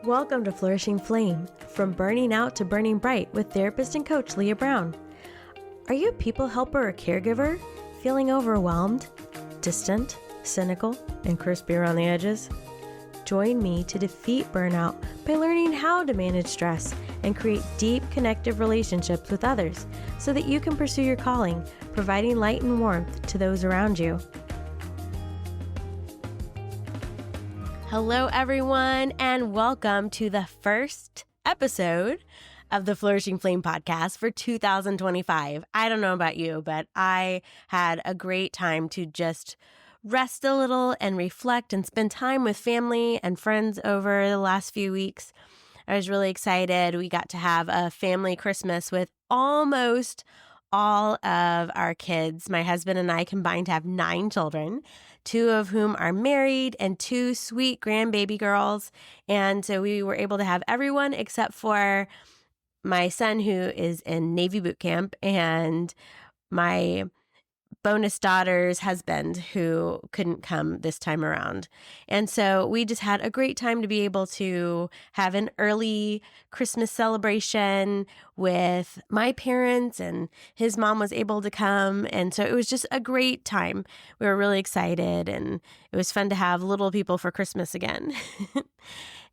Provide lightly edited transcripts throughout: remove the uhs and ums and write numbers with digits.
Welcome to Flourishing Flame, from burning out to burning bright with therapist and coach Leah Brown. Are you a people helper or caregiver, feeling overwhelmed, distant, cynical, and crispy around the edges? Join me to defeat burnout by learning how to manage stress and create deep connective relationships with others so that you can pursue your calling, providing light and warmth to those around you. Hello, everyone, and welcome to the first episode of the Flourishing Flame podcast for 2025. I don't know about you, but I had a great time to just rest a little and reflect and spend time with family and friends over the last few weeks. I was really excited. We got to have a family Christmas with almost all of our kids. My husband and I combined to have 9 children, 2 of whom are married and 2 sweet grandbaby girls. And so we were able to have everyone except for my son, who is in Navy boot camp, and my bonus daughter's husband, who couldn't come this time around. And so we just had a great time to be able to have an early Christmas celebration with my parents, and his mom was able to come. And so it was just a great time. We were really excited, and it was fun to have little people for Christmas again.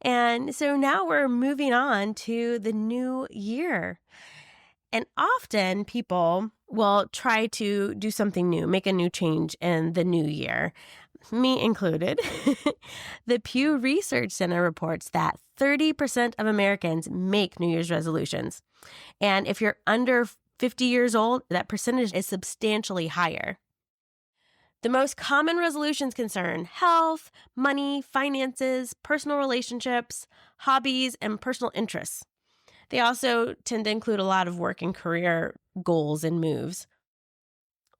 And so now we're moving on to the new year. And often people will try to do something new, make a new change in the new year, me included. The Pew Research Center reports that 30% of Americans make New Year's resolutions. And if you're under 50 years old, that percentage is substantially higher. The most common resolutions concern health, money, finances, personal relationships, hobbies, and personal interests. They also tend to include a lot of work and career goals and moves.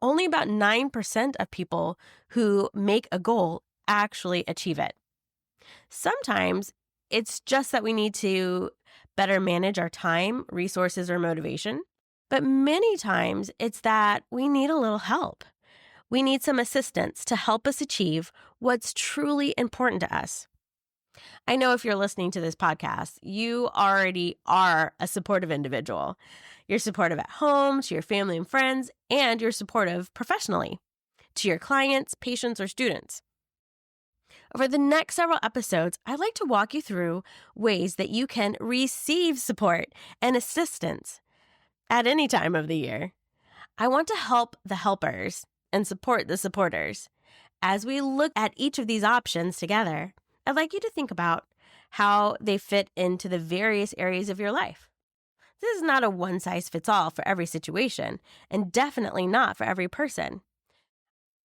Only about 9% of people who make a goal actually achieve it. Sometimes it's just that we need to better manage our time, resources, or motivation. But many times it's that we need a little help. We need some assistance to help us achieve what's truly important to us. I know if you're listening to this podcast, you already are a supportive individual. You're supportive at home, to your family and friends, and you're supportive professionally to your clients, patients, or students. Over the next several episodes, I'd like to walk you through ways that you can receive support and assistance at any time of the year. I want to help the helpers and support the supporters. As we look at each of these options together, I'd like you to think about how they fit into the various areas of your life. This is not a one-size-fits-all for every situation, and definitely not for every person.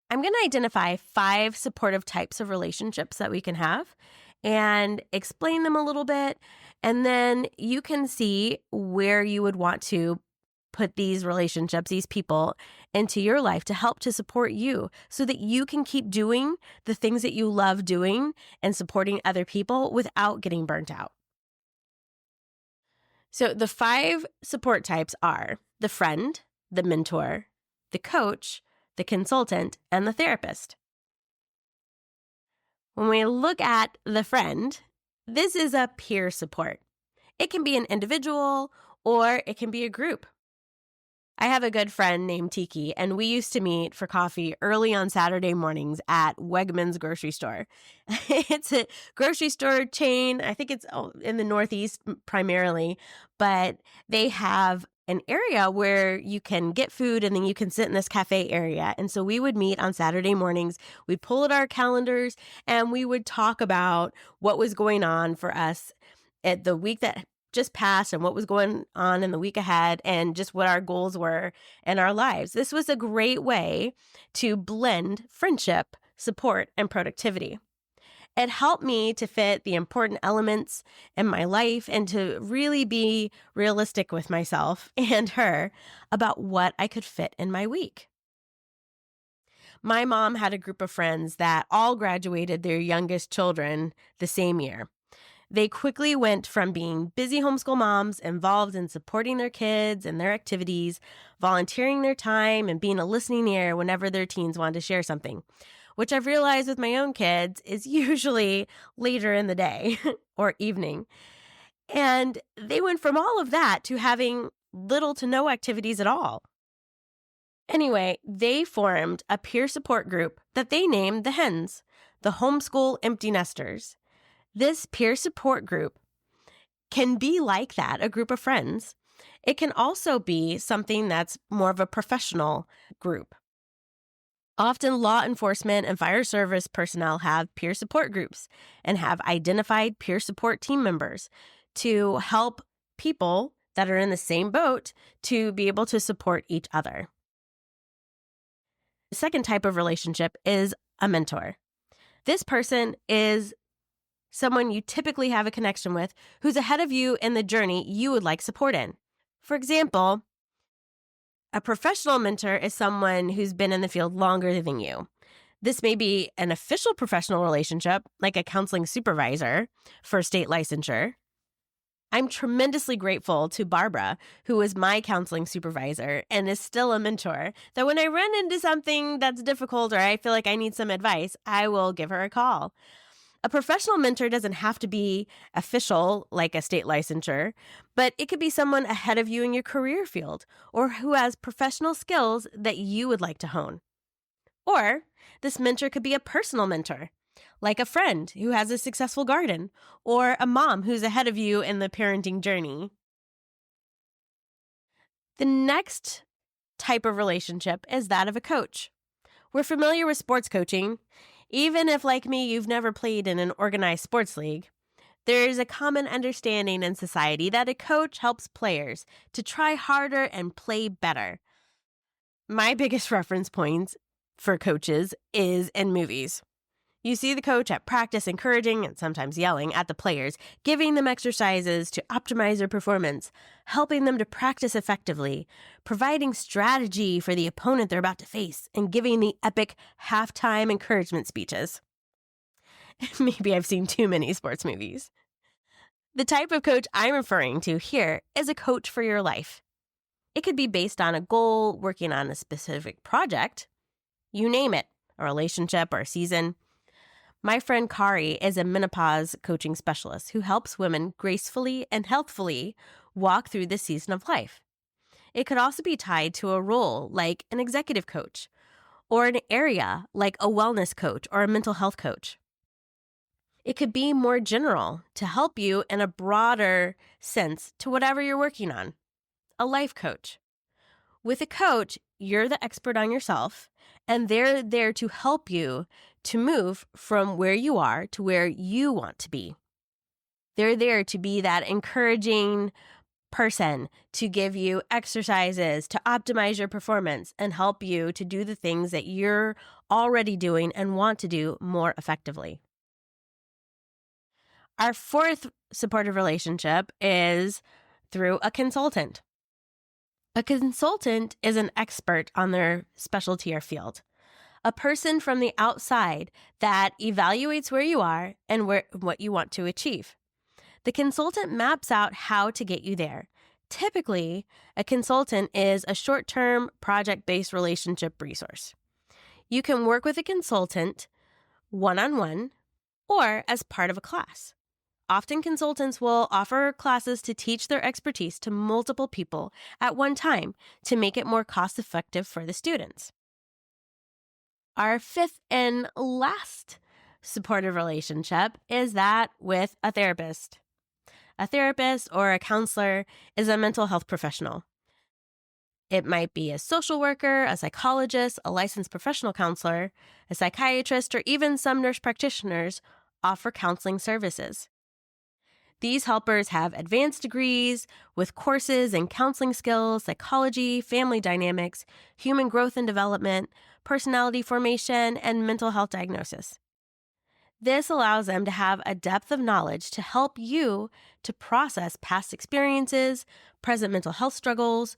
I'm going to identify 5 supportive types of relationships that we can have and explain them a little bit, and then you can see where you would want to put these relationships, these people, into your life to help to support you so that you can keep doing the things that you love doing and supporting other people without getting burnt out. So the 5 support types are the friend, the mentor, the coach, the consultant, and the therapist. When we look at the friend, this is a peer support. It can be an individual or it can be a group. I have a good friend named Tiki, and we used to meet for coffee early on Saturday mornings at Wegmans grocery store. It's a grocery store chain. I think it's in the Northeast primarily, but they have an area where you can get food and then you can sit in this cafe area. And so we would meet on Saturday mornings. We'd pull at our calendars and we would talk about what was going on for us at the week that just passed and what was going on in the week ahead and just what our goals were in our lives. This was a great way to blend friendship, support, and productivity. It helped me to fit the important elements in my life and to really be realistic with myself and her about what I could fit in my week. My mom had a group of friends that all graduated their youngest children the same year. They quickly went from being busy homeschool moms involved in supporting their kids and their activities, volunteering their time, and being a listening ear whenever their teens wanted to share something. which I've realized with my own kids is usually later in the day or evening. And they went from all of that to having little to no activities at all. Anyway, they formed a peer support group that they named the Hens, the Homeschool Empty Nesters. This peer support group can be like that, a group of friends. It can also be something that's more of a professional group. Often law enforcement and fire service personnel have peer support groups and have identified peer support team members to help people that are in the same boat to be able to support each other. The second type of relationship is a mentor. This person is someone you typically have a connection with who's ahead of you in the journey you would like support in. For example, a professional mentor is someone who's been in the field longer than you. This may be an official professional relationship, like a counseling supervisor for state licensure. I'm tremendously grateful to Barbara, who is my counseling supervisor and is still a mentor, that when I run into something that's difficult or I feel like I need some advice, I will give her a call. A professional mentor doesn't have to be official, like a state licensure, but it could be someone ahead of you in your career field or who has professional skills that you would like to hone. Or this mentor could be a personal mentor, like a friend who has a successful garden or a mom who's ahead of you in the parenting journey. The next type of relationship is that of a coach. We're familiar with sports coaching. Even if, like me, you've never played in an organized sports league, there's a common understanding in society that a coach helps players to try harder and play better. My biggest reference points for coaches is in movies. You see the coach at practice encouraging and sometimes yelling at the players, giving them exercises to optimize their performance, helping them to practice effectively, providing strategy for the opponent they're about to face, and giving the epic halftime encouragement speeches. Maybe I've seen too many sports movies. The type of coach I'm referring to here is a coach for your life. It could be based on a goal, working on a specific project, you name it, a relationship or a season. My friend Kari is a menopause coaching specialist who helps women gracefully and healthfully walk through this season of life. It could also be tied to a role like an executive coach or an area like a wellness coach or a mental health coach. It could be more general to help you in a broader sense to whatever you're working on, a life coach. With a coach, you're the expert on yourself, and they're there to help you to move from where you are to where you want to be. They're there to be that encouraging person, to give you exercises, to optimize your performance, and help you to do the things that you're already doing and want to do more effectively. Our fourth supportive relationship is through a consultant. A consultant is an expert on their specialty or field, a person from the outside that evaluates where you are and what you want to achieve. The consultant maps out how to get you there. Typically, a consultant is a short-term project-based relationship resource. You can work with a consultant one-on-one or as part of a class. Often consultants will offer classes to teach their expertise to multiple people at one time to make it more cost-effective for the students. Our fifth and last supportive relationship is that with a therapist. A therapist or a counselor is a mental health professional. It might be a social worker, a psychologist, a licensed professional counselor, a psychiatrist, or even some nurse practitioners offer counseling services. These helpers have advanced degrees with courses in counseling skills, psychology, family dynamics, human growth and development, personality formation, and mental health diagnosis. This allows them to have a depth of knowledge to help you to process past experiences, present mental health struggles,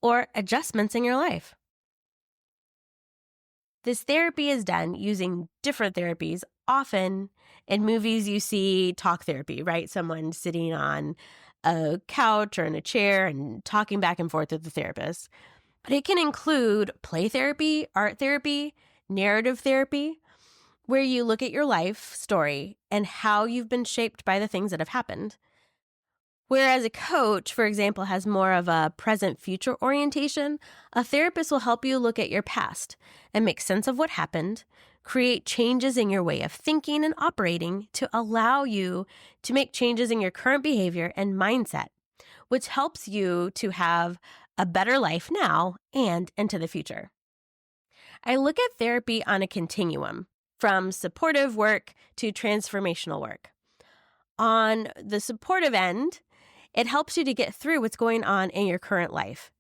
or adjustments in your life. This therapy is done using different therapies. Often in movies, you see talk therapy, right? Someone sitting on a couch or in a chair and talking back and forth with the therapist. But it can include play therapy, art therapy, narrative therapy. where you look at your life story and how you've been shaped by the things that have happened. Whereas a coach, for example, has more of a present-future orientation, a therapist will help you look at your past and make sense of what happened, create changes in your way of thinking and operating to allow you to make changes in your current behavior and mindset, which helps you to have a better life now and into the future. I look at therapy on a continuum, from supportive work to transformational work. On the supportive end, it helps you to get through what's going on in your current life,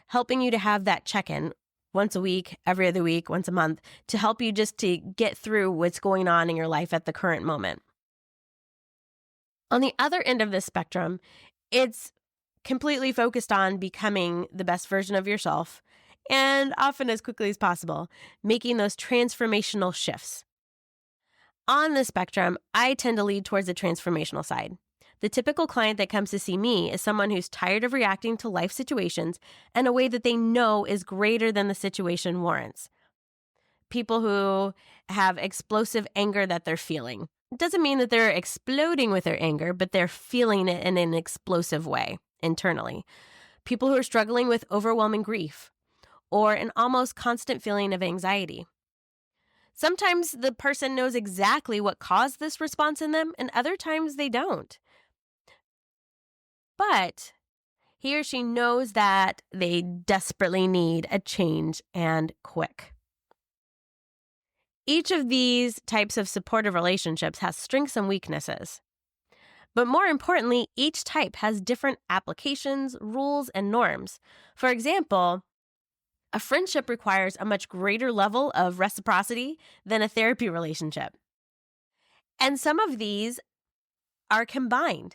helping you to have that check-in once a week, every other week, once a month, to help you just to get through what's going on in your life at the current moment. On the other end of this spectrum, it's completely focused on becoming the best version of yourself, and often as quickly as possible, making those transformational shifts. On the spectrum, I tend to lead towards the transformational side. The typical client that comes to see me is someone who's tired of reacting to life situations in a way that they know is greater than the situation warrants. People who have explosive anger that they're feeling. It doesn't mean that they're exploding with their anger, but they're feeling it in an explosive way internally. People who are struggling with overwhelming grief or an almost constant feeling of anxiety. Sometimes the person knows exactly what caused this response in them, and other times they don't. But he or she knows that they desperately need a change and quick. Each of these types of supportive relationships has strengths and weaknesses. But more importantly, each type has different applications, rules, and norms. For example, a friendship requires a much greater level of reciprocity than a therapy relationship. And some of these are combined.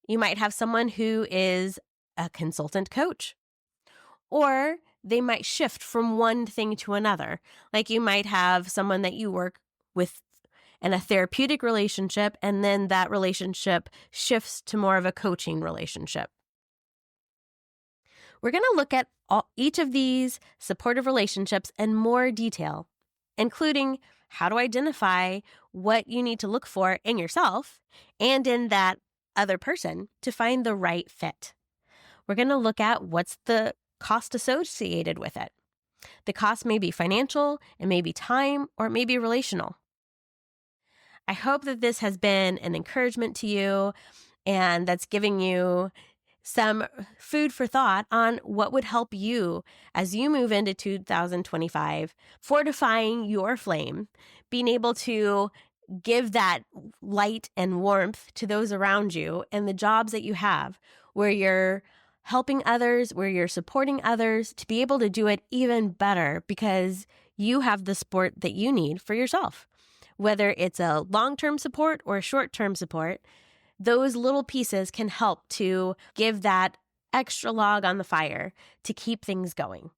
You might have someone who is a consultant coach, or they might shift from one thing to another. Like you might have someone that you work with in a therapeutic relationship, and then that relationship shifts to more of a coaching relationship. We're going to look at each of these supportive relationships in more detail, including how to identify what you need to look for in yourself and in that other person to find the right fit. We're going to look at what's the cost associated with it. The cost may be financial, it may be time, or it may be relational. I hope that this has been an encouragement to you and that's giving you some food for thought on what would help you as you move into 2025, fortifying your flame, being able to give that light and warmth to those around you and the jobs that you have where you're helping others, where you're supporting others to be able to do it even better because you have the support that you need for yourself. Whether it's a long-term support or a short-term support, those little pieces can help to give that extra log on the fire to keep things going.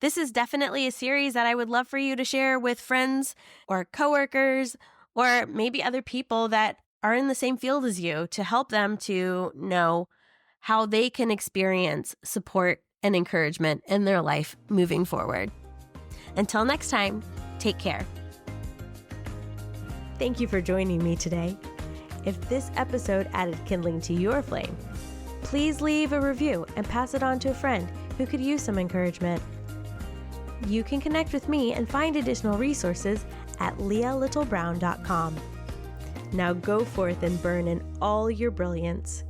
This is definitely a series that I would love for you to share with friends or coworkers or maybe other people that are in the same field as you to help them to know how they can experience support and encouragement in their life moving forward. Until next time, take care. Thank you for joining me today. If this episode added kindling to your flame, please leave a review and pass it on to a friend who could use some encouragement. You can connect with me and find additional resources at lealittlebrown.com. Now go forth and burn in all your brilliance.